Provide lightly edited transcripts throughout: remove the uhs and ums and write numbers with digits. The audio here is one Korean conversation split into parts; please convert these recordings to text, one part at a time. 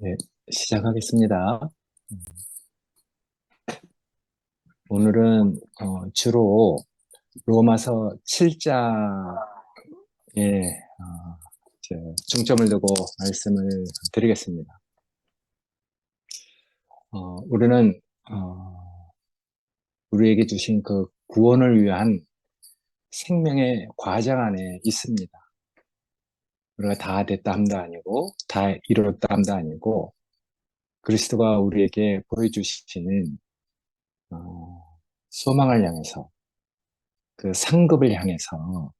네, 시작하겠습니다. 음, 오늘은 주로 로마서 7장에 중점을 두고 말씀을 드리겠습니다. 우리는 우리에게 주신 그 구원을 위한 생명의 과정 안에 있습니다. 우리가 다 됐다 함도 아니고 다 이뤘다 함도 아니고 그리스도가 우리에게 보여주시는 어, 소망을 향해서 그 상급을 향해서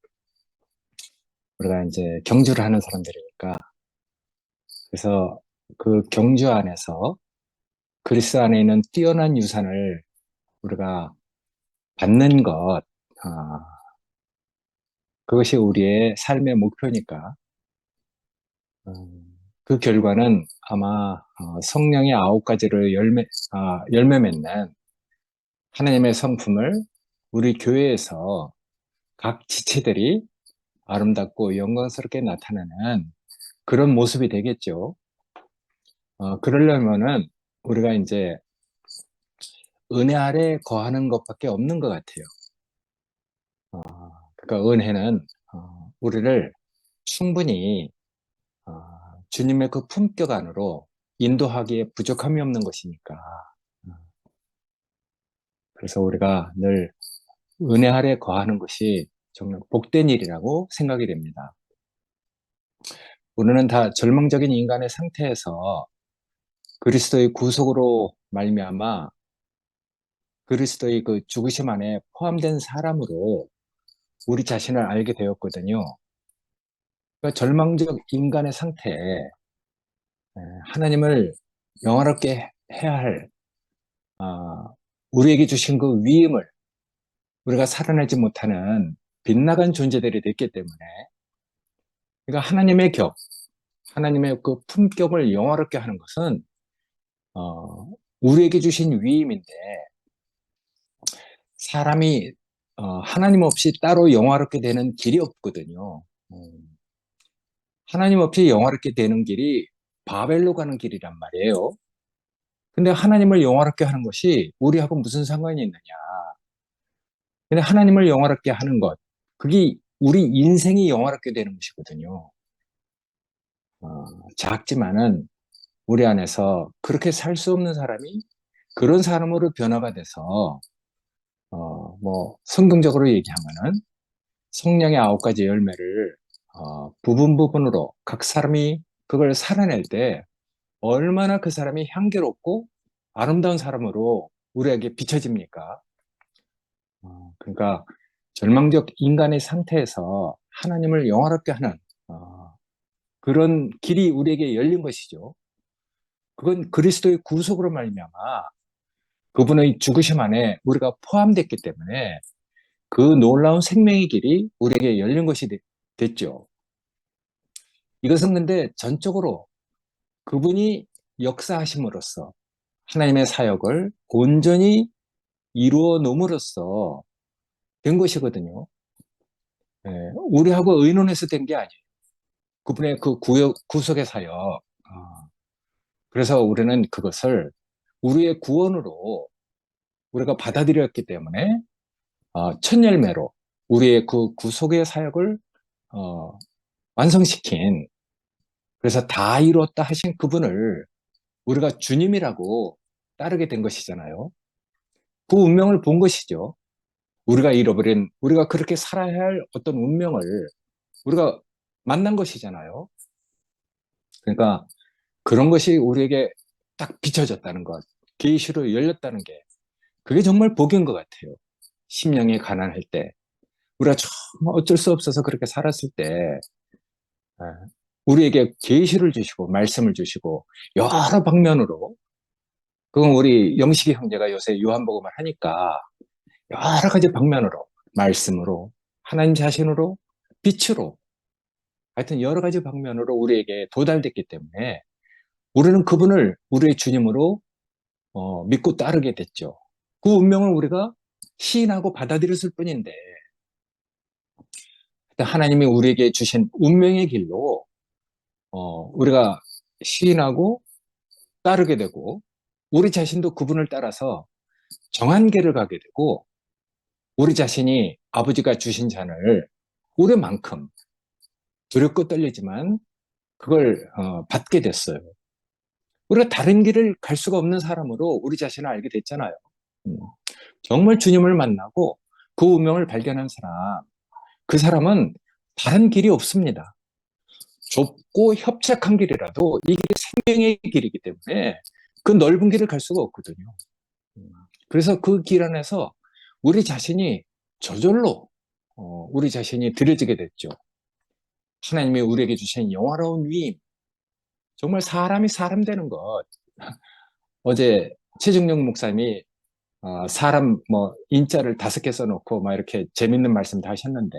우리가 이제 경주를 하는 사람들이니까 그래서 그 경주 안에서 그리스 안에 있는 뛰어난 유산을 우리가 받는 것, 그것이 우리의 삶의 목표니까 그 결과는 아마 성령의 9가지를 열매 맺는 하나님의 성품을 우리 교회에서 각 지체들이 아름답고 영광스럽게 나타내는 그런 모습이 되겠죠. 그러려면은 우리가 이제 은혜 아래 거하는 것밖에 없는 것 같아요. 그러니까 은혜는 우리를 충분히 어, 주님의 그 품격 안으로 인도하기에 부족함이 없는 것이니까. 어, 그래서 우리가 늘 은혜 아래 거하는 것이 정말 복된 일이라고 생각이 됩니다. 우리는 다 절망적인 인간의 상태에서 그리스도의 구속으로 말미암아 그리스도의 그 죽으심 안에 포함된 사람으로 우리 자신을 알게 되었거든요. 그러니까 절망적 인간의 상태에 하나님을 영화롭게 해야 할 우리에게 주신 그 위임을 우리가 살아내지 못하는 빗나간 존재들이 됐기 때문에 그러니까 하나님의 하나님의 그 품격을 영화롭게 하는 것은 어, 우리에게 주신 위임인데 사람이 하나님 없이 따로 영화롭게 되는 길이 없거든요. 하나님 없이 영화롭게 되는 길이 바벨로 가는 길이란 말이에요. 근데 하나님을 영화롭게 하는 것이 우리하고 무슨 상관이 있느냐? 근데 하나님을 영화롭게 하는 것, 그게 우리 인생이 영화롭게 되는 것이거든요. 작지만은 우리 안에서 그렇게 살 수 없는 사람이 그런 사람으로 변화가 돼서, 뭐, 성경적으로 얘기하면은 성령의 9가지 열매를, 부분 부분으로 각 사람이 그걸 살아낼 때 얼마나 그 사람이 향기롭고 아름다운 사람으로 우리에게 비춰집니까? 그러니까 절망적 인간의 상태에서 하나님을 영화롭게 하는 그런 길이 우리에게 열린 것이죠. 그건 그리스도의 구속으로 말미암아 그분의 죽으심 안에 우리가 포함됐기 때문에 그 놀라운 생명의 길이 우리에게 열린 것이 됐죠. 이것은 근데 전적으로 그분이 역사하심으로써 하나님의 사역을 온전히 이루어 놓음으로써 된 것이거든요. 예, 우리하고 의논해서 된 게 아니에요. 그분의 그 구속의 사역. 그래서 우리는 그것을 우리의 구원으로 우리가 받아들였기 때문에 첫 열매로 우리의 그 구속의 사역을 어, 완성시킨 그래서 다 이루었다 하신 그분을 우리가 주님이라고 따르게 된 것이잖아요. 그 운명을 본 것이죠. 우리가 잃어버린 우리가 그렇게 살아야 할 어떤 운명을 우리가 만난 것이잖아요. 그러니까 그런 것이 우리에게 딱 비춰졌다는 것, 계시로 열렸다는 게 그게 정말 복인 것 같아요. 심령이 가난할 때, 우리가 정말 어쩔 수 없어서 그렇게 살았을 때, 예, 우리에게 계시를 주시고 말씀을 주시고 여러 방면으로, 그건 우리 영식이 형제가 요새 요한복음을 하니까 여러 가지 방면으로, 말씀으로, 하나님 자신으로, 빛으로, 하여튼 여러 가지 방면으로 우리에게 도달됐기 때문에 우리는 그분을 우리의 주님으로 믿고 따르게 됐죠. 그 운명을 우리가 시인하고 받아들였을 뿐인데 하나님이 우리에게 주신 운명의 길로 우리가 시인하고 따르게 되고 우리 자신도 그분을 따라서 정한 길을 가게 되고 우리 자신이 아버지가 주신 잔을 우리만큼 두렵고 떨리지만 그걸 받게 됐어요. 우리가 다른 길을 갈 수가 없는 사람으로 우리 자신을 알게 됐잖아요. 음, 정말 주님을 만나고 그 운명을 발견한 사람, 그 사람은 다른 길이 없습니다. 좁고 협착한 길이라도 이 길이 생명의 길이기 때문에 그 넓은 길을 갈 수가 없거든요. 그래서 그 길 안에서 우리 자신이 저절로 우리 자신이 들여지게 됐죠. 하나님이 우리에게 주신 영화로운 위임, 정말 사람이 사람 되는 것. 어제 최중용 목사님이 사람 뭐 인자를 5개 써놓고 막 이렇게 재밌는 말씀 다 하셨는데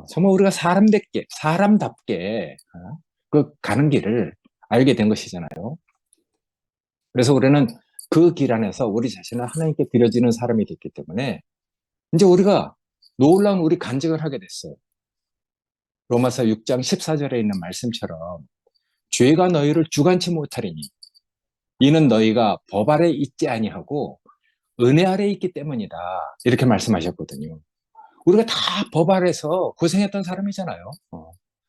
정말 우리가 사람답게 그 가는 길을 알게 된 것이잖아요. 그래서 우리는 그 길 안에서 우리 자신을 하나님께 드려지는 사람이 됐기 때문에 이제 우리가 놀라운 우리 간증을 하게 됐어요. 로마서 6장 14절에 있는 말씀처럼 죄가 너희를 주관치 못하리니 이는 너희가 법 아래 있지 아니하고 은혜 아래 있기 때문이다. 이렇게 말씀하셨거든요. 우리가 다 법 아래서 고생했던 사람이잖아요.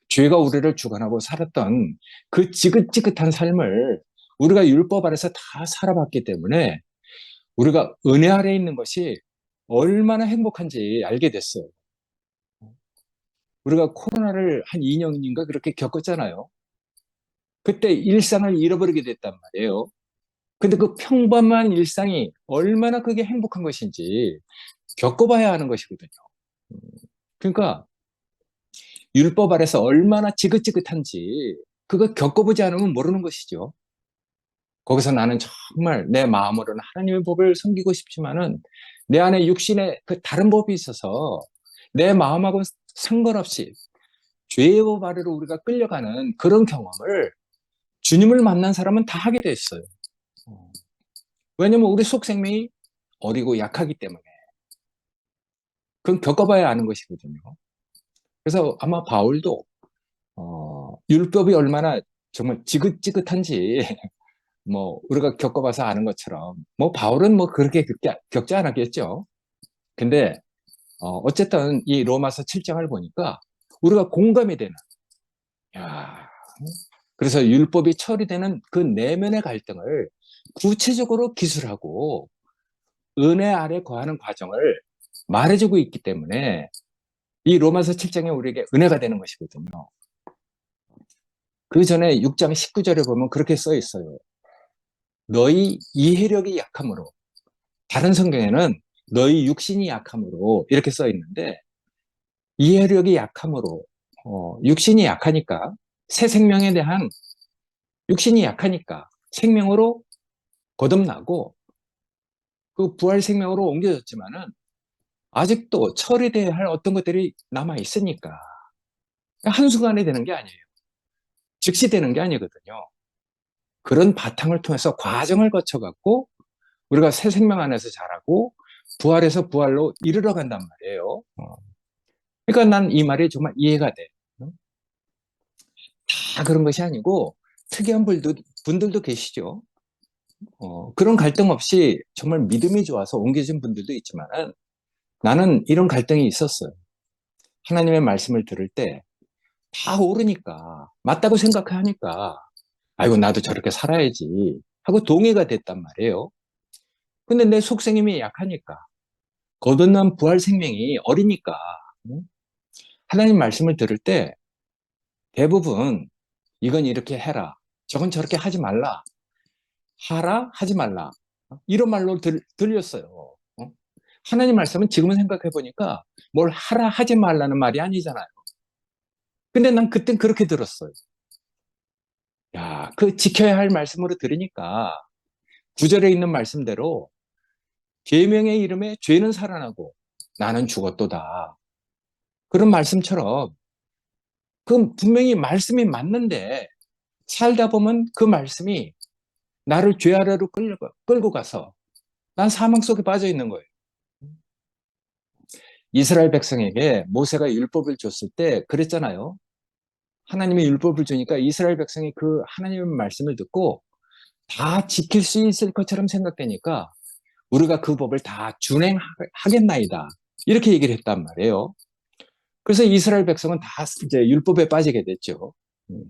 죄가 우리를 주관하고 살았던 그 지긋지긋한 삶을 우리가 율법 아래서 다 살아봤기 때문에 우리가 은혜 아래 있는 것이 얼마나 행복한지 알게 됐어요. 우리가 코로나를 한 2년인가 그렇게 겪었잖아요. 그때 일상을 잃어버리게 됐단 말이에요. 근데 그 평범한 일상이 얼마나 그게 행복한 것인지 겪어봐야 하는 것이거든요. 그러니까 율법 아래서 얼마나 지긋지긋한지 그거 겪어보지 않으면 모르는 것이죠. 거기서 나는 정말 내 마음으로는 하나님의 법을 섬기고 싶지만은 내 안에 육신의 그 다른 법이 있어서 내 마음하고 상관없이 죄의 법 아래로 우리가 끌려가는 그런 경험을 주님을 만난 사람은 다 하게 돼 있어요. 왜냐면 우리 속 생명이 어리고 약하기 때문에 그건 겪어봐야 아는 것이거든요. 그래서 아마 바울도 율법이 얼마나 정말 지긋지긋한지 뭐 우리가 겪어봐서 아는 것처럼 뭐 바울은 뭐 그렇게 겪지 않았겠죠. 근데 어쨌든 이 로마서 7장을 보니까 우리가 공감이 되는 야, 그래서 율법이 처리되는 그 내면의 갈등을 구체적으로 기술하고 은혜 아래 거하는 과정을 말해주고 있기 때문에 이 로마서 7장이 우리에게 은혜가 되는 것이거든요. 그 전에 6장 19절에 보면 그렇게 써 있어요. 너희 이해력이 약함으로, 다른 성경에는 너희 육신이 약함으로 이렇게 써 있는데 이해력이 약함으로 육신이 약하니까 새 생명에 대한 육신이 약하니까 생명으로 거듭나고 그 부활 생명으로 옮겨졌지만은 아직도 처리돼야 할 어떤 것들이 남아 있으니까 한순간에 되는 게 아니에요. 즉시 되는 게 아니거든요. 그런 바탕을 통해서 과정을 거쳐갖고 우리가 새 생명 안에서 자라고 부활에서 부활로 이르러 간단 말이에요. 그러니까 난 이 말이 정말 이해가 돼. 다 그런 것이 아니고 특이한 분들도 계시죠. 그런 갈등 없이 정말 믿음이 좋아서 옮겨진 분들도 있지만 나는 이런 갈등이 있었어요. 하나님의 말씀을 들을 때 다 옳으니까 맞다고 생각하니까 아이고 나도 저렇게 살아야지 하고 동의가 됐단 말이에요. 근데 내 속생님이 약하니까 거듭난 부활 생명이 어리니까 하나님 말씀을 들을 때 대부분 이건 이렇게 해라 저건 저렇게 하지 말라 하라 하지 말라 이런 말로 들렸어요. 하나님 말씀은 지금은 생각해 보니까 뭘 하라 하지 말라는 말이 아니잖아요. 근데 난 그땐 그렇게 들었어요. 야, 그 지켜야 할 말씀으로 들으니까 구절에 있는 말씀대로 계명의 이름에 죄는 살아나고 나는 죽었도다. 그런 말씀처럼 그 분명히 말씀이 맞는데 살다 보면 그 말씀이 나를 죄 아래로 끌고 가서 난 사망 속에 빠져 있는 거예요. 이스라엘 백성에게 모세가 율법을 줬을 때 그랬잖아요. 하나님의 율법을 주니까 이스라엘 백성이 그 하나님의 말씀을 듣고 다 지킬 수 있을 것처럼 생각되니까 우리가 그 법을 다 준행하겠나이다. 이렇게 얘기를 했단 말이에요. 그래서 이스라엘 백성은 다 이제 율법에 빠지게 됐죠. 음.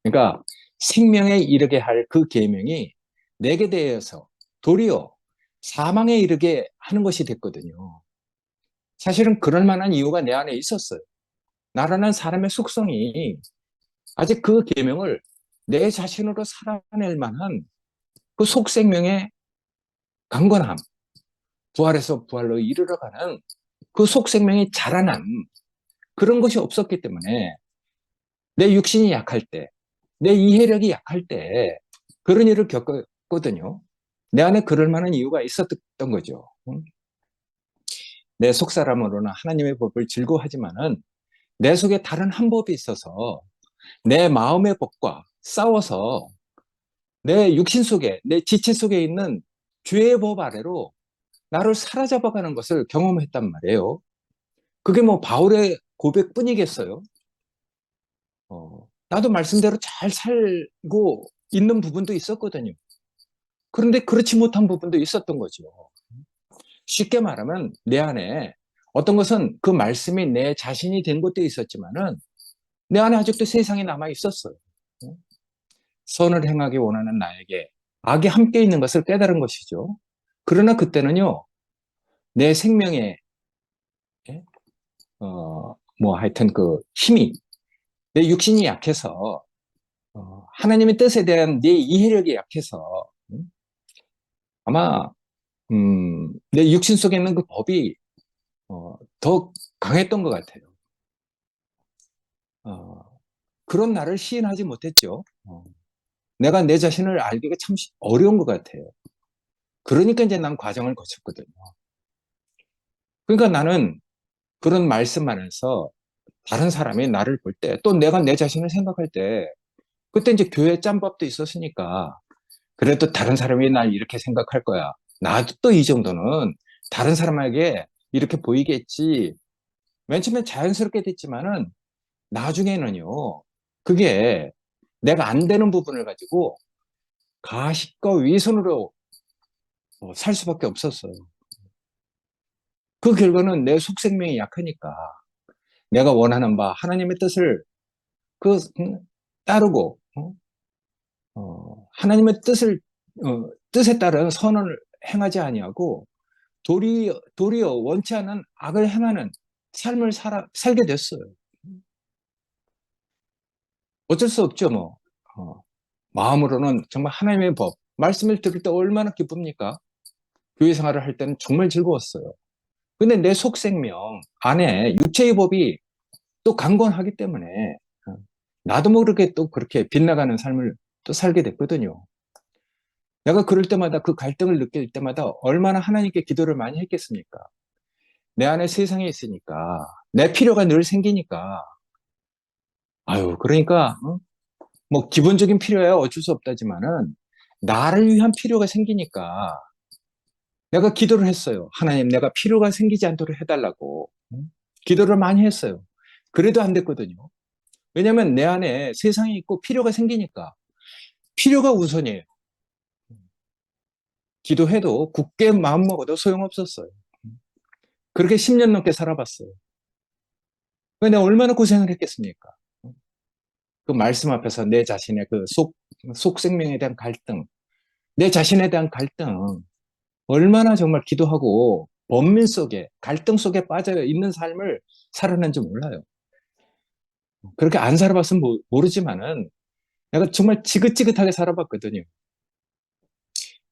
그러니까 생명에 이르게 할 그 계명이 내게 대해서 도리어 사망에 이르게 하는 것이 됐거든요. 사실은 그럴 만한 이유가 내 안에 있었어요. 나라는 사람의 속성이 아직 그 계명을 내 자신으로 살아낼 만한 그 속생명의 강건함, 부활에서 부활로 이르러가는 그 속생명의 자라남, 그런 것이 없었기 때문에 내 육신이 약할 때, 내 이해력이 약할 때 그런 일을 겪었거든요. 내 안에 그럴 만한 이유가 있었던 거죠. 내 속사람으로는 하나님의 법을 즐거워하지만은 내 속에 다른 한 법이 있어서 내 마음의 법과 싸워서 내 육신 속에, 내 지체 속에 있는 죄의 법 아래로 나를 사로잡아가는 것을 경험했단 말이에요. 그게 뭐 바울의 고백뿐이겠어요. 나도 말씀대로 잘 살고 있는 부분도 있었거든요. 그런데 그렇지 못한 부분도 있었던 거죠. 쉽게 말하면 내 안에 어떤 것은 그 말씀이 내 자신이 된 것도 있었지만은 내 안에 아직도 세상이 남아 있었어요. 선을 행하기 원하는 나에게 악이 함께 있는 것을 깨달은 것이죠. 그러나 그때는요, 내 생명에, 예? 뭐 하여튼 그 힘이, 내 육신이 약해서, 하나님의 뜻에 대한 내 이해력이 약해서, 아마, 내 육신 속에 있는 그 법이, 더 강했던 것 같아요. 어, 그런 나를 시인하지 못했죠. 내가 내 자신을 알기가 참 어려운 것 같아요. 그러니까 이제 난 과정을 거쳤거든요. 그러니까 나는 그런 말씀 안에서 다른 사람이 나를 볼 때, 또 내가 내 자신을 생각할 때, 그때 이제 교회 짬밥도 있었으니까, 그래도 다른 사람이 날 이렇게 생각할 거야. 나도 또 이 정도는 다른 사람에게 이렇게 보이겠지. 맨 처음에 자연스럽게 됐지만은, 나중에는요, 그게 내가 안 되는 부분을 가지고 가식과 위선으로 살 수밖에 없었어요. 그 결과는 내 속생명이 약하니까 내가 원하는 바 하나님의 뜻을 그 따르고 하나님의 뜻에 따른 선언을 행하지 아니하고 도리어 원치 않은 악을 행하는 삶을 살게 됐어요. 어쩔 수 없죠, 뭐. 마음으로는 정말 하나님의 법, 말씀을 들을 때 얼마나 기쁩니까? 교회 생활을 할 때는 정말 즐거웠어요. 근데 내 속생명 안에 육체의 법이 또 강건하기 때문에 나도 모르게 또 그렇게 빗나가는 삶을 또 살게 됐거든요. 내가 그럴 때마다 그 갈등을 느낄 때마다 얼마나 하나님께 기도를 많이 했겠습니까? 내 안에 세상에 있으니까 내 필요가 늘 생기니까 아유 그러니까 뭐 기본적인 필요야 어쩔 수 없다지만은 나를 위한 필요가 생기니까 내가 기도를 했어요. 하나님 내가 필요가 생기지 않도록 해달라고 기도를 많이 했어요. 그래도 안 됐거든요. 왜냐하면 내 안에 세상이 있고 필요가 생기니까 필요가 우선이에요. 기도해도 굳게 마음먹어도 소용없었어요. 그렇게 10년 넘게 살아봤어요. 근데 내가 얼마나 고생을 했겠습니까? 그 말씀 앞에서 내 자신의 그 속생명에 대한 갈등, 내 자신에 대한 갈등, 얼마나 정말 기도하고 번민 속에, 갈등 속에 빠져 있는 삶을 살았는지 몰라요. 그렇게 안 살아봤으면 모르지만은 내가 정말 지긋지긋하게 살아봤거든요.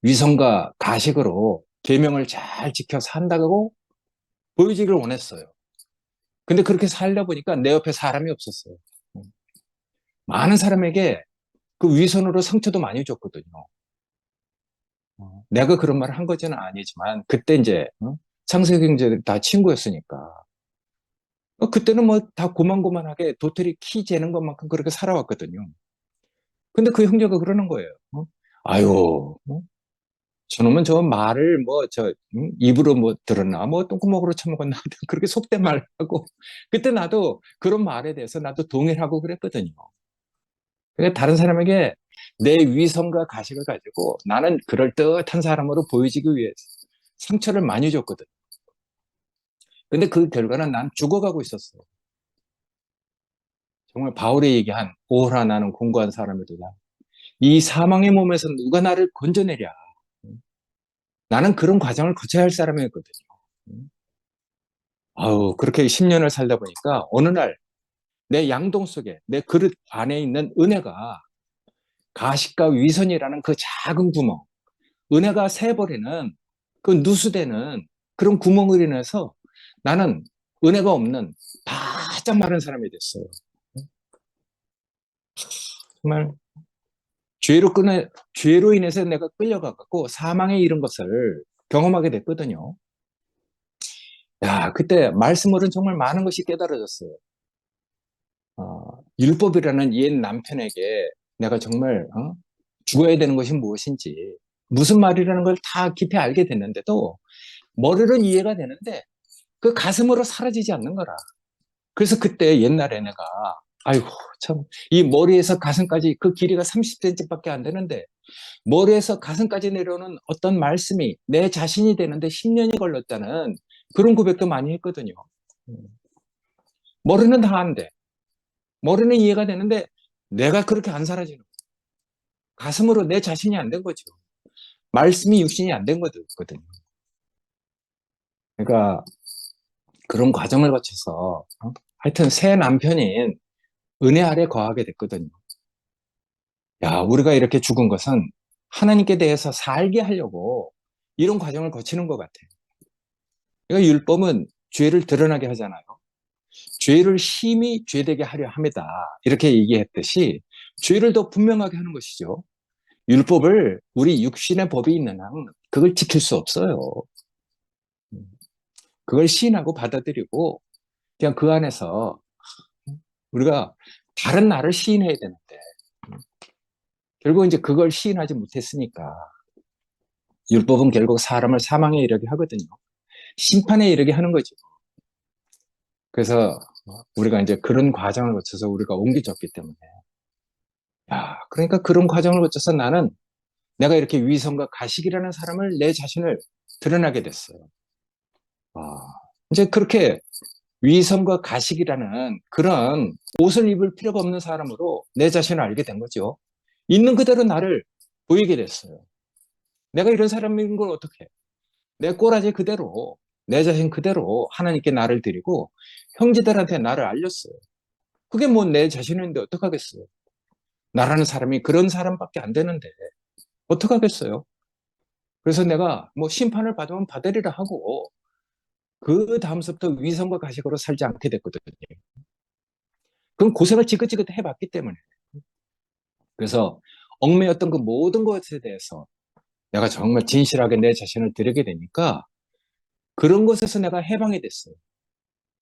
위선과 가식으로 계명을 잘 지켜 산다고 보여지기를 원했어요. 근데 그렇게 살다 보니까 내 옆에 사람이 없었어요. 많은 사람에게 그 위선으로 상처도 많이 줬거든요. 내가 그런 말을 한 거지는 아니지만 그때 이제 창세기 형제들 다 친구였으니까 그때는 뭐 다 고만고만하게 도토리 키 재는 것만큼 그렇게 살아왔거든요. 근데 그 형제가 그러는 거예요. 아유, 저놈은 저 말을 뭐 저 입으로 뭐 들었나 뭐 똥구멍으로 처먹었나 그렇게 속된 말을 하고 그때 나도 그런 말에 대해서 나도 동의하고 그랬거든요. 그러니까 다른 사람에게 내 위선과 가식을 가지고 나는 그럴듯한 사람으로 보여지기 위해 상처를 많이 줬거든. 근데 그 결과는 난 죽어가고 있었어. 정말 바울이 얘기한 오호라 나는 공고한 사람이로다. 이 사망의 몸에서 누가 나를 건져내랴. 나는 그런 과정을 거쳐야 할 사람이었거든요. 아우, 그렇게 10년을 살다 보니까 어느 날 내 양동 속에 내 그릇 안에 있는 은혜가 가식과 위선이라는 그 작은 구멍, 은혜가 새버리는 그 누수되는 그런 구멍을 인해서 나는 은혜가 없는 바짝 마른 사람이 됐어요. 정말 죄로 인해서 내가 끌려가고 사망에 이른 것을 경험하게 됐거든요. 야, 그때 말씀으로는 정말 많은 것이 깨달아졌어요. 율법이라는 옛 남편에게 내가 정말 죽어야 되는 것이 무엇인지, 무슨 말이라는 걸 다 깊이 알게 됐는데도 머리로는 이해가 되는데 그 가슴으로 사라지지 않는 거라. 그래서 그때 옛날에 내가 아이고 참 이 머리에서 가슴까지 그 길이가 30cm밖에 안 되는데 머리에서 가슴까지 내려오는 어떤 말씀이 내 자신이 되는데 10년이 걸렸다는 그런 고백도 많이 했거든요. 머리는 다 안 돼. 머리는 이해가 되는데 내가 그렇게 안 사라지는 거예요. 가슴으로 내 자신이 안 된 거죠. 말씀이 육신이 안 된 거거든요. 그러니까 그런 과정을 거쳐서 하여튼 새 남편인 은혜 아래 거하게 됐거든요. 야, 우리가 이렇게 죽은 것은 하나님께 대해서 살게 하려고 이런 과정을 거치는 것 같아요. 그러니까 율법은 죄를 드러나게 하잖아요. 죄를 심히 죄되게 하려 합니다. 이렇게 얘기했듯이 죄를 더 분명하게 하는 것이죠. 율법을 우리 육신의 법이 있는 한 그걸 지킬 수 없어요. 그걸 시인하고 받아들이고 그냥 그 안에서 우리가 다른 나를 시인해야 되는데 결국 이제 그걸 시인하지 못했으니까 율법은 결국 사람을 사망에 이르게 하거든요. 심판에 이르게 하는 거죠. 그래서 우리가 이제 그런 과정을 거쳐서 우리가 옮겨졌기 때문에 야, 그러니까 그런 과정을 거쳐서 나는 내가 이렇게 위선과 가식이라는 사람을 내 자신을 드러나게 됐어요. 아, 이제 그렇게 위선과 가식이라는 그런 옷을 입을 필요가 없는 사람으로 내 자신을 알게 된 거죠. 있는 그대로 나를 보이게 됐어요. 내가 이런 사람인 걸 어떻게 해? 내 꼬라지 그대로, 내 자신 그대로 하나님께 나를 드리고 형제들한테 나를 알렸어요. 그게 뭐 내 자신인데 어떡하겠어요? 나라는 사람이 그런 사람밖에 안 되는데 어떡하겠어요? 그래서 내가 뭐 심판을 받으면 받으리라 하고 그 다음서부터 위선과 가식으로 살지 않게 됐거든요. 그럼 고생을 지긋지긋 해봤기 때문에. 그래서 얽매였던 그 모든 것에 대해서 내가 정말 진실하게 내 자신을 드리게 되니까 그런 것에서 내가 해방이 됐어요.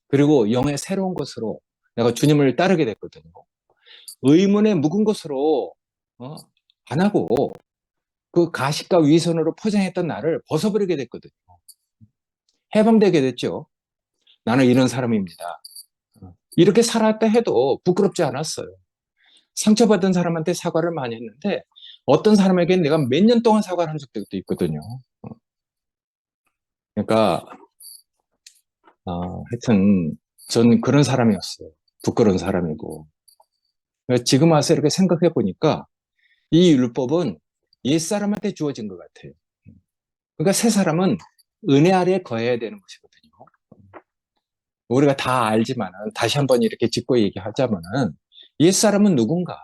그리고 영의 새로운 것으로 내가 주님을 따르게 됐거든요. 의문의 묵은 것으로 안 하고 그 가식과 위선으로 포장했던 나를 벗어버리게 됐거든요. 해방되게 됐죠. 나는 이런 사람입니다. 이렇게 살았다 해도 부끄럽지 않았어요. 상처받은 사람한테 사과를 많이 했는데 어떤 사람에게는 내가 몇 년 동안 사과를 한 적도 있거든요. 그러니까 하여튼 저는 그런 사람이었어요. 부끄러운 사람이고. 지금 와서 이렇게 생각해 보니까 이 율법은 옛사람한테 주어진 것 같아요. 그러니까 새 사람은 은혜 아래 거해야 되는 것이거든요. 우리가 다 알지만은 다시 한번 이렇게 짚고 얘기하자면은 옛사람은 누군가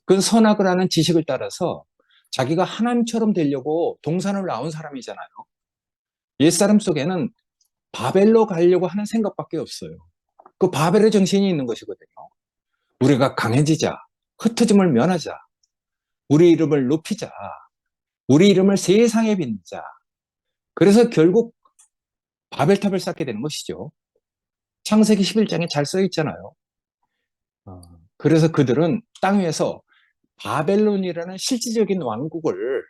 그 선악을 하는 지식을 따라서 자기가 하나님처럼 되려고 동산을 나온 사람이잖아요. 옛사람 속에는 바벨로 가려고 하는 생각밖에 없어요. 그 바벨의 정신이 있는 것이거든요. 우리가 강해지자, 흩어짐을 면하자, 우리 이름을 높이자, 우리 이름을 세상에 빚자. 그래서 결국 바벨탑을 쌓게 되는 것이죠. 창세기 11장에 잘 써 있잖아요. 그래서 그들은 땅 위에서 바벨론이라는 실질적인 왕국을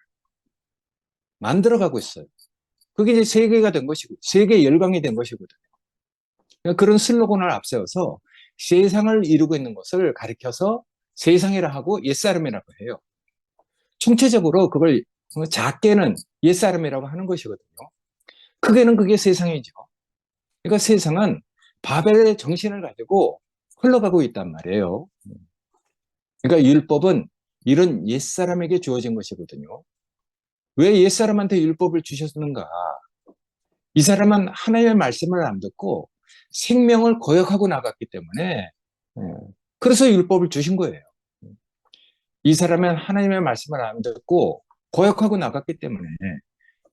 만들어가고 있어요. 그게 이제 세계가 된 것이고, 세계 열강이 된 것이거든요. 그러니까 그런 슬로건을 앞세워서 세상을 이루고 있는 것을 가리켜서 세상이라 하고 옛사람이라고 해요. 총체적으로 그걸 작게는 옛사람이라고 하는 것이거든요. 크게는 그게 세상이죠. 그러니까 세상은 바벨의 정신을 가지고 흘러가고 있단 말이에요. 그러니까 율법은 이런 옛사람에게 주어진 것이거든요. 왜 옛사람한테 율법을 주셨는가? 이 사람은 하나님의 말씀을 안 듣고 생명을 거역하고 나갔기 때문에, 예, 그래서 율법을 주신 거예요. 이 사람은 하나님의 말씀을 안 듣고 거역하고 나갔기 때문에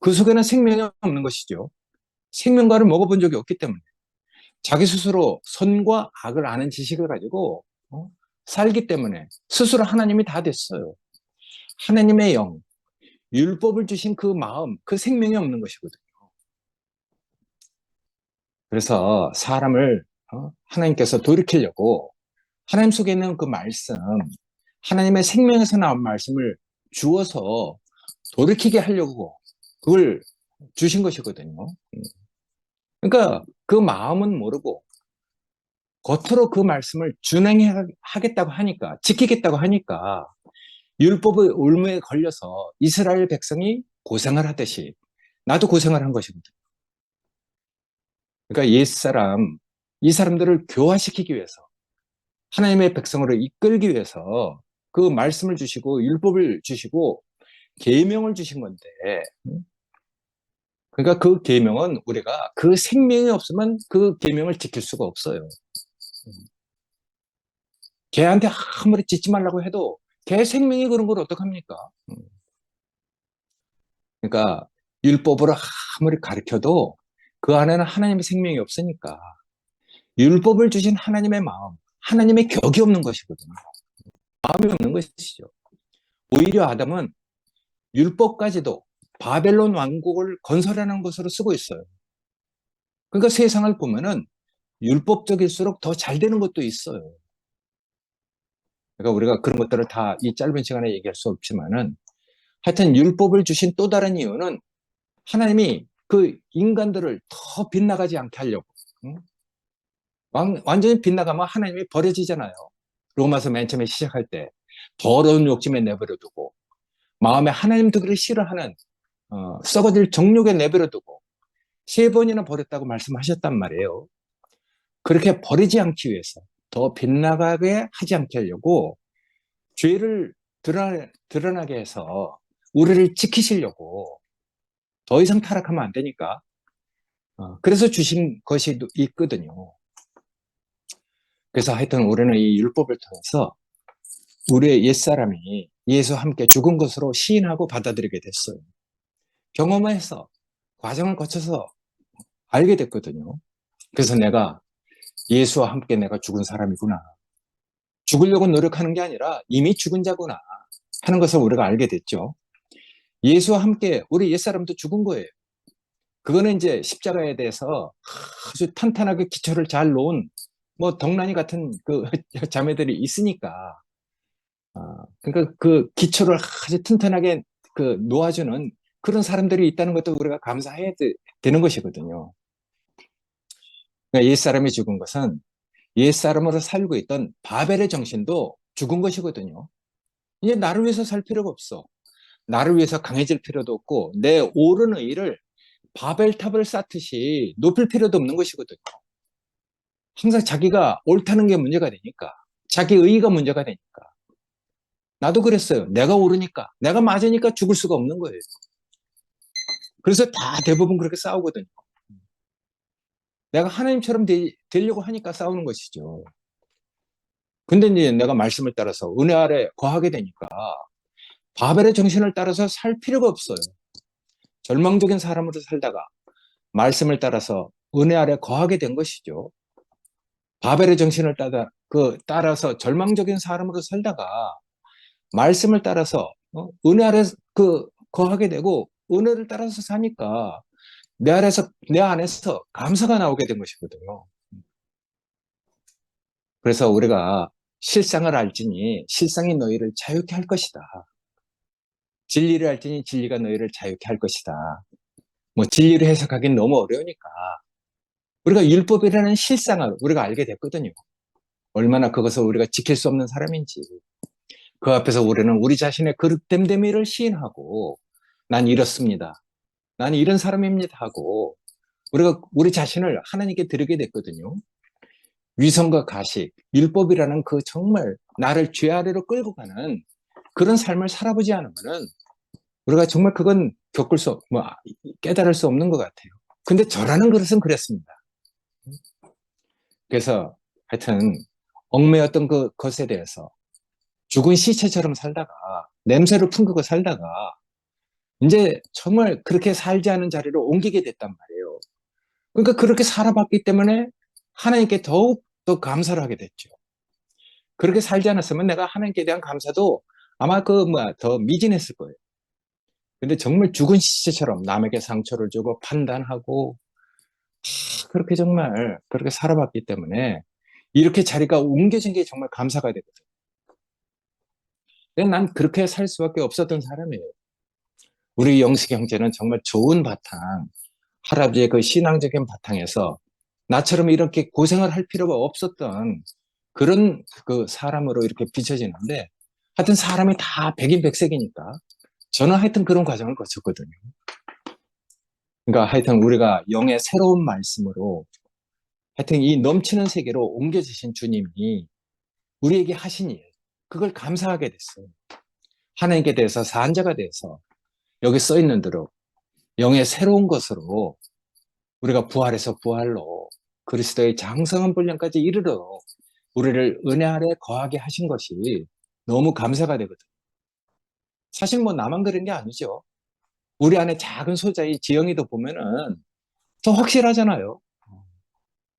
그 속에는 생명이 없는 것이죠. 생명과를 먹어본 적이 없기 때문에 자기 스스로 선과 악을 아는 지식을 가지고 살기 때문에 스스로 하나님이 다 됐어요. 하나님의 영, 율법을 주신 그 마음, 그 생명이 없는 것이거든요. 그래서 사람을 하나님께서 돌이키려고 하나님 속에 있는 그 말씀, 하나님의 생명에서 나온 말씀을 주어서 돌이키게 하려고 그걸 주신 것이거든요. 그러니까 그 마음은 모르고 겉으로 그 말씀을 준행하겠다고 하니까, 지키겠다고 하니까 율법의 올무에 걸려서 이스라엘 백성이 고생을 하듯이 나도 고생을 한 것이거든요. 그러니까 옛사람, 이 사람들을 교화시키기 위해서 하나님의 백성으로 이끌기 위해서 그 말씀을 주시고 율법을 주시고 계명을 주신 건데, 그러니까 그 계명은 우리가 그 생명이 없으면 그 계명을 지킬 수가 없어요. 걔한테 아무리 짖지 말라고 해도 걔 생명이 그런 걸 어떡합니까? 그러니까 율법으로 아무리 가르쳐도 그 안에는 하나님의 생명이 없으니까 율법을 주신 하나님의 마음, 하나님의 격이 없는 것이거든요. 마음이 없는 것이죠. 오히려 아담은 율법까지도 바벨론 왕국을 건설하는 것으로 쓰고 있어요. 그러니까 세상을 보면은 율법적일수록 더 잘 되는 것도 있어요. 그러니까 우리가 그런 것들을 다 이 짧은 시간에 얘기할 수 없지만은 하여튼 율법을 주신 또 다른 이유는 하나님이 그 인간들을 더 빗나가지 않게 하려고. 응? 완전히 빗나가면 하나님이 버려지잖아요. 로마서 맨 처음에 시작할 때 더러운 욕심에 내버려두고 마음에 하나님 두기를 싫어하는 썩어질 정욕에 내버려두고 3번이나 버렸다고 말씀하셨단 말이에요. 그렇게 버리지 않기 위해서 더 빗나가게 하지 않게 하려고 죄를 드러나게 해서 우리를 지키시려고 더 이상 타락하면 안 되니까 그래서 주신 것이 있거든요. 그래서 하여튼 우리는 이 율법을 통해서 우리의 옛사람이 예수와 함께 죽은 것으로 시인하고 받아들이게 됐어요. 경험해서 과정을 거쳐서 알게 됐거든요. 그래서 내가 예수와 함께 내가 죽은 사람이구나. 죽으려고 노력하는 게 아니라 이미 죽은 자구나 하는 것을 우리가 알게 됐죠. 예수와 함께 우리 옛사람도 죽은 거예요. 그거는 이제 십자가에 대해서 아주 탄탄하게 기초를 잘 놓은 뭐 덕란이 같은 그 자매들이 있으니까 그러니까 그 기초를 아주 튼튼하게 그 놓아주는 그런 사람들이 있다는 것도 우리가 감사해야 되는 것이거든요. 그러니까 옛사람이 죽은 것은 옛사람으로 살고 있던 바벨의 정신도 죽은 것이거든요. 이제 나를 위해서 살 필요가 없어. 나를 위해서 강해질 필요도 없고 내 옳은 의를 바벨탑을 쌓듯이 높일 필요도 없는 것이거든요. 항상 자기가 옳다는 게 문제가 되니까 자기 의의가 문제가 되니까 나도 그랬어요. 내가 옳으니까 내가 맞으니까 죽을 수가 없는 거예요. 그래서 다 대부분 그렇게 싸우거든요. 내가 하나님처럼 되려고 하니까 싸우는 것이죠. 근데 이제 내가 말씀을 따라서 은혜 아래 거하게 되니까 바벨의 정신을 따라서 살 필요가 없어요. 절망적인 사람으로 살다가 말씀을 따라서 은혜 아래 거하게 된 것이죠. 바벨의 정신을 따라서 절망적인 사람으로 살다가 말씀을 따라서 은혜 아래 거하게 되고 은혜를 따라서 사니까 내 안에서 감사가 나오게 된 것이거든요. 그래서 우리가 실상을 알지니 실상이 너희를 자유케 할 것이다. 진리를 알지니 진리가 너희를 자유케 할 것이다. 뭐 진리를 해석하기는 너무 어려우니까 우리가 율법이라는 실상을 우리가 알게 됐거든요. 얼마나 그것을 우리가 지킬 수 없는 사람인지. 그 앞에서 우리는 우리 자신의 그릇됨됨이를 시인하고 난 이렇습니다. 난 이런 사람입니다 하고 우리가 우리 자신을 하나님께 드리게 됐거든요. 위선과 가식, 율법이라는 그 정말 나를 죄 아래로 끌고 가는 그런 삶을 살아보지 않으면은 우리가 정말 그건 깨달을 수 없는 것 같아요. 근데 저라는 그릇은 그랬습니다. 그래서 하여튼 얽매였던 그 것에 대해서 죽은 시체처럼 살다가 냄새를 풍기고 살다가 이제 정말 그렇게 살지 않은 자리로 옮기게 됐단 말이에요. 그러니까 그렇게 살아봤기 때문에 하나님께 더욱 더 감사를 하게 됐죠. 그렇게 살지 않았으면 내가 하나님께 대한 감사도 아마 더 미진했을 거예요. 근데 정말 죽은 시체처럼 남에게 상처를 주고 판단하고 그렇게 정말 그렇게 살아봤기 때문에 이렇게 자리가 옮겨진 게 정말 감사가 되거든요. 근데 난 그렇게 살 수밖에 없었던 사람이에요. 우리 영식 형제는 정말 좋은 바탕, 할아버지의 그 신앙적인 바탕에서 나처럼 이렇게 고생을 할 필요가 없었던 그런 그 사람으로 이렇게 비춰지는데 하여튼 사람이 다 백인백색이니까 저는 하여튼 그런 과정을 거쳤거든요. 그러니까 하여튼 우리가 영의 새로운 말씀으로 하여튼 이 넘치는 세계로 옮겨주신 주님이 우리에게 하신 일, 그걸 감사하게 됐어요. 하나님께 대해서 산자가 돼서 여기 써 있는 대로 영의 새로운 것으로 우리가 부활해서 부활로 그리스도의 장성한 분량까지 이르러 우리를 은혜 아래 거하게 하신 것이 너무 감사가 되거든요. 사실 뭐 나만 그런 게 아니죠. 우리 안에 작은 소자의 지영이도 보면은 더 확실하잖아요.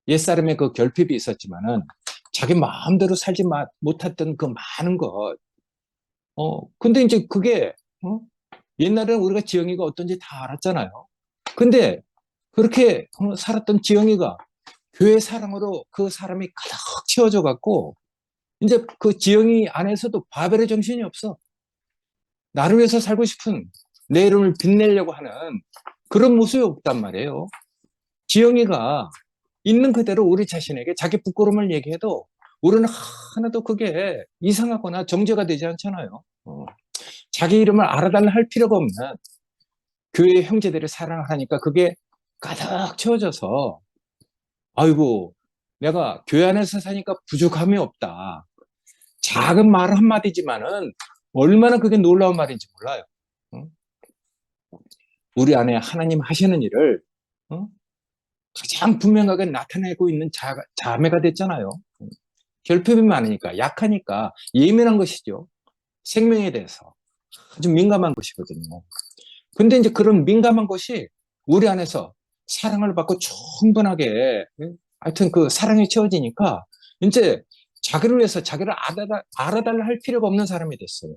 옛사람의 그 결핍이 있었지만은 자기 마음대로 살지 못했던 그 많은 것. 근데 이제 그게, 옛날에는 우리가 지영이가 어떤지 다 알았잖아요. 근데 그렇게 살았던 지영이가 교회 사랑으로 그 사람이 가득 채워져 갖고 이제 그 지영이 안에서도 바벨의 정신이 없어. 나를 위해서 살고 싶은 내 이름을 빛내려고 하는 그런 모습이 없단 말이에요. 지영이가 있는 그대로 우리 자신에게 자기 부끄러움을 얘기해도 우리는 하나도 그게 이상하거나 정죄가 되지 않잖아요. 자기 이름을 알아달라 할 필요가 없는 교회 형제들을 사랑하니까 그게 가득 채워져서 아이고 내가 교회 안에서 사니까 부족함이 없다. 작은 말 한마디지만은 얼마나 그게 놀라운 말인지 몰라요. 우리 안에 하나님 하시는 일을 가장 분명하게 나타내고 있는 자매가 됐잖아요. 결핍이 많으니까, 약하니까, 예민한 것이죠. 생명에 대해서. 아주 민감한 것이거든요. 근데 이제 그런 민감한 것이 우리 안에서 사랑을 받고 충분하게, 하여튼 그 사랑이 채워지니까, 이제 자기를 위해서 자기를 알아달라 할 필요가 없는 사람이 됐어요.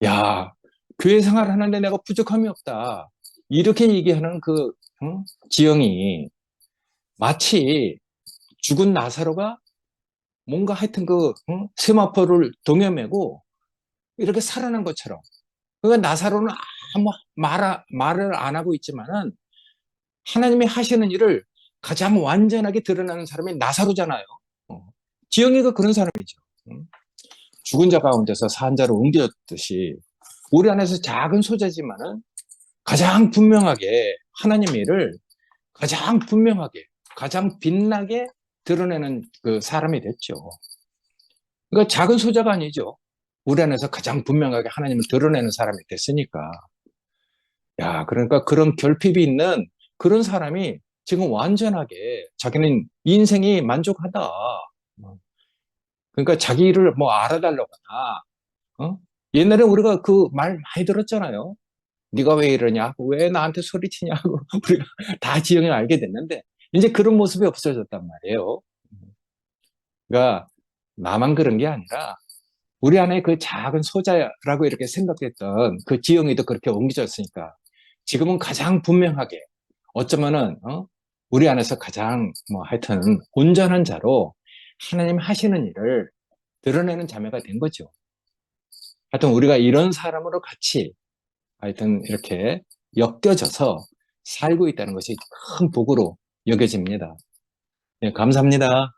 야, 교회 생활 하는데 내가 부족함이 없다. 이렇게 얘기하는 지영이 마치 죽은 나사로가 뭔가 하여튼 세마포를 동여매고 이렇게 살아난 것처럼. 그러니까 나사로는 아무 말을 안 하고 있지만은 하나님이 하시는 일을 가장 완전하게 드러나는 사람이 나사로잖아요. 지영이가 그런 사람이죠. 죽은 자 가운데서 산 자로 옮겨졌듯이 우리 안에서 작은 소재지만은 가장 분명하게 하나님의 일을 가장 분명하게, 가장 빛나게 드러내는 그 사람이 됐죠. 그러니까 작은 소자가 아니죠. 우리 안에서 가장 분명하게 하나님을 드러내는 사람이 됐으니까. 야, 그러니까 그런 결핍이 있는 그런 사람이 지금 완전하게 자기는 인생이 만족하다. 그러니까 자기 일을 뭐 알아달라거나, 어? 옛날에 우리가 그 말 많이 들었잖아요. 네가 왜 이러냐? 왜 나한테 소리치냐고 우리가 다 지형을 알게 됐는데 이제 그런 모습이 없어졌단 말이에요. 그러니까 나만 그런 게 아니라 우리 안에 그 작은 소자라고 이렇게 생각했던 그 지형이도 그렇게 옮겨졌으니까 지금은 가장 분명하게 어쩌면은 우리 안에서 가장 뭐 하여튼 온전한 자로 하나님 하시는 일을 드러내는 자매가 된 거죠. 하여튼 우리가 이런 사람으로 같이 하여튼 이렇게 엮여져서 살고 있다는 것이 큰 복으로 여겨집니다. 네, 감사합니다.